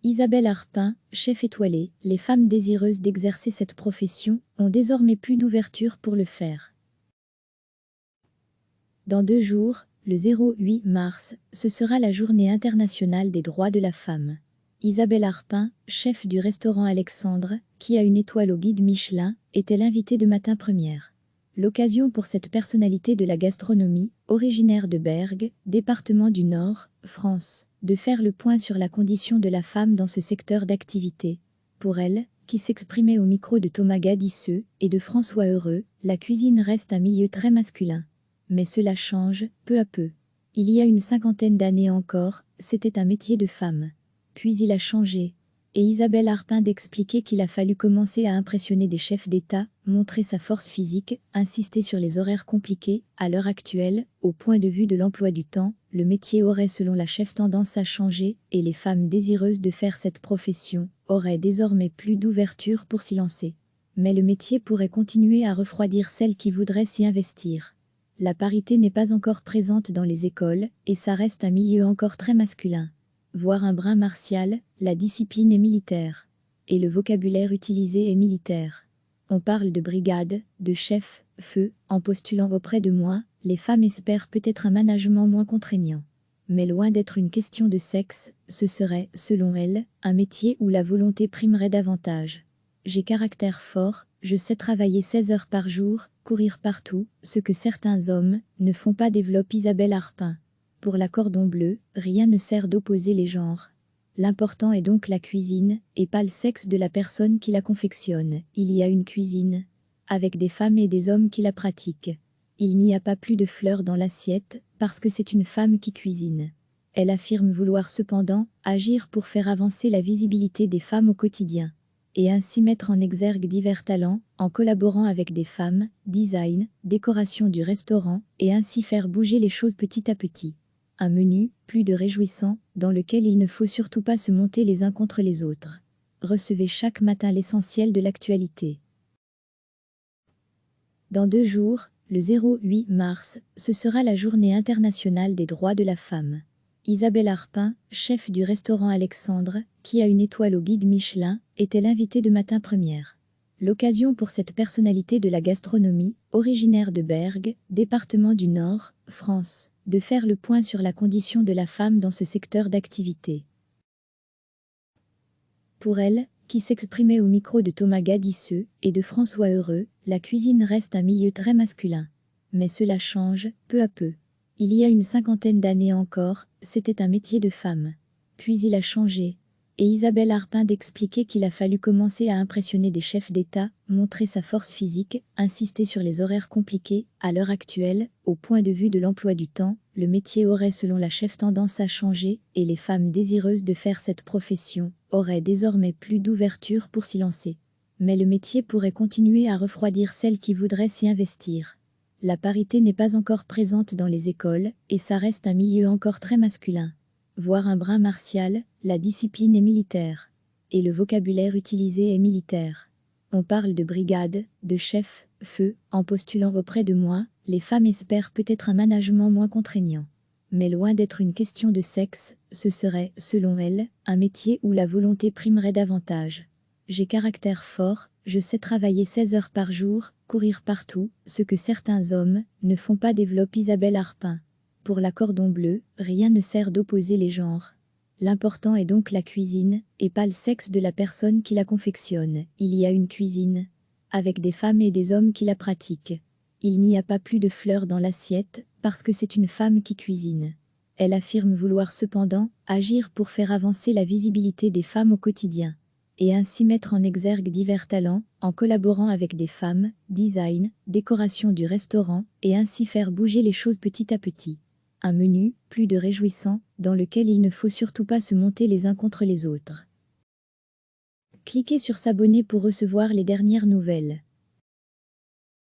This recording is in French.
Isabelle Arpin, chef étoilée, les femmes désireuses d'exercer cette profession ont désormais plus d'ouverture pour le faire. Dans 2 jours, le 08 mars, ce sera la Journée internationale des droits de la femme. Isabelle Arpin, chef du restaurant Alexandre, qui a une étoile au guide Michelin, était l'invitée de Matin Première. L'occasion pour cette personnalité de la gastronomie, originaire de Bergues, département du Nord, France, de faire le point sur la condition de la femme dans ce secteur d'activité. Pour elle, qui s'exprimait au micro de Thomas Gadisseux et de François Heureux, la cuisine reste un milieu très masculin. Mais cela change, peu à peu. Il y a une 50aine d'années encore, c'était un métier de femme. Puis il a changé. Et Isabelle Arpin d'expliquer qu'il a fallu commencer à impressionner des chefs d'État, montrer sa force physique, insister sur les horaires compliqués. À l'heure actuelle, au point de vue de l'emploi du temps, le métier aurait selon la chef tendance à changer, et les femmes désireuses de faire cette profession auraient désormais plus d'ouverture pour s'y lancer. Mais le métier pourrait continuer à refroidir celles qui voudraient s'y investir. La parité n'est pas encore présente dans les écoles, et ça reste un milieu encore très masculin. Voire un brin martial, la discipline est militaire. Et le vocabulaire utilisé est militaire. On parle de brigade, de chef, feu, en postulant auprès de moi, les femmes espèrent peut-être un management moins contraignant. Mais loin d'être une question de sexe, ce serait, selon elles, un métier où la volonté primerait davantage. J'ai caractère fort, je sais travailler 16 heures par jour, courir partout, ce que certains hommes ne font pas, développe Isabelle Arpin. Pour la cordon bleu, rien ne sert d'opposer les genres. L'important est donc la cuisine, et pas le sexe de la personne qui la confectionne. Il y a une cuisine, avec des femmes et des hommes qui la pratiquent. Il n'y a pas plus de fleurs dans l'assiette, parce que c'est une femme qui cuisine. Elle affirme vouloir cependant agir pour faire avancer la visibilité des femmes au quotidien. Et ainsi mettre en exergue divers talents, en collaborant avec des femmes, design, décoration du restaurant, et ainsi faire bouger les choses petit à petit. Un menu, plus de réjouissant, dans lequel il ne faut surtout pas se monter les uns contre les autres. Recevez chaque matin l'essentiel de l'actualité. Dans 2 jours, le 08 mars, ce sera la Journée internationale des droits de la femme. Isabelle Arpin, chef du restaurant Alexandre, qui a une étoile au guide Michelin, était l'invitée de Matin Première. L'occasion pour cette personnalité de la gastronomie, originaire de Bergues, département du Nord, France, de faire le point sur la condition de la femme dans ce secteur d'activité. Pour elle, qui s'exprimait au micro de Thomas Gadisseux et de François Heureux, la cuisine reste un milieu très masculin. Mais cela change, peu à peu. Il y a une 50aine d'années encore, c'était un métier de femme. Puis il a changé. Et Isabelle Arpin d'expliquer qu'il a fallu commencer à impressionner des chefs d'État, montrer sa force physique, insister sur les horaires compliqués. À l'heure actuelle, au point de vue de l'emploi du temps, le métier aurait selon la chef tendance à changer, et les femmes désireuses de faire cette profession auraient désormais plus d'ouverture pour s'y lancer. Mais le métier pourrait continuer à refroidir celles qui voudraient s'y investir. La parité n'est pas encore présente dans les écoles, et ça reste un milieu encore très masculin. Voire un brin martial, la discipline est militaire. Et le vocabulaire utilisé est militaire. On parle de brigade, de chef, feu, en postulant auprès de moi, les femmes espèrent peut-être un management moins contraignant. Mais loin d'être une question de sexe, ce serait, selon elles, un métier où la volonté primerait davantage. J'ai caractère fort, je sais travailler 16 heures par jour, courir partout, ce que certains hommes ne font pas, développe Isabelle Arpin. Pour la cordon bleu, rien ne sert d'opposer les genres. L'important est donc la cuisine, et pas le sexe de la personne qui la confectionne. Il y a une cuisine, avec des femmes et des hommes qui la pratiquent. Il n'y a pas plus de fleurs dans l'assiette, parce que c'est une femme qui cuisine. Elle affirme vouloir cependant agir pour faire avancer la visibilité des femmes au quotidien. Et ainsi mettre en exergue divers talents, en collaborant avec des femmes, design, décoration du restaurant, et ainsi faire bouger les choses petit à petit. Un menu, plus de réjouissant, dans lequel il ne faut surtout pas se monter les uns contre les autres. Cliquez sur s'abonner pour recevoir les dernières nouvelles.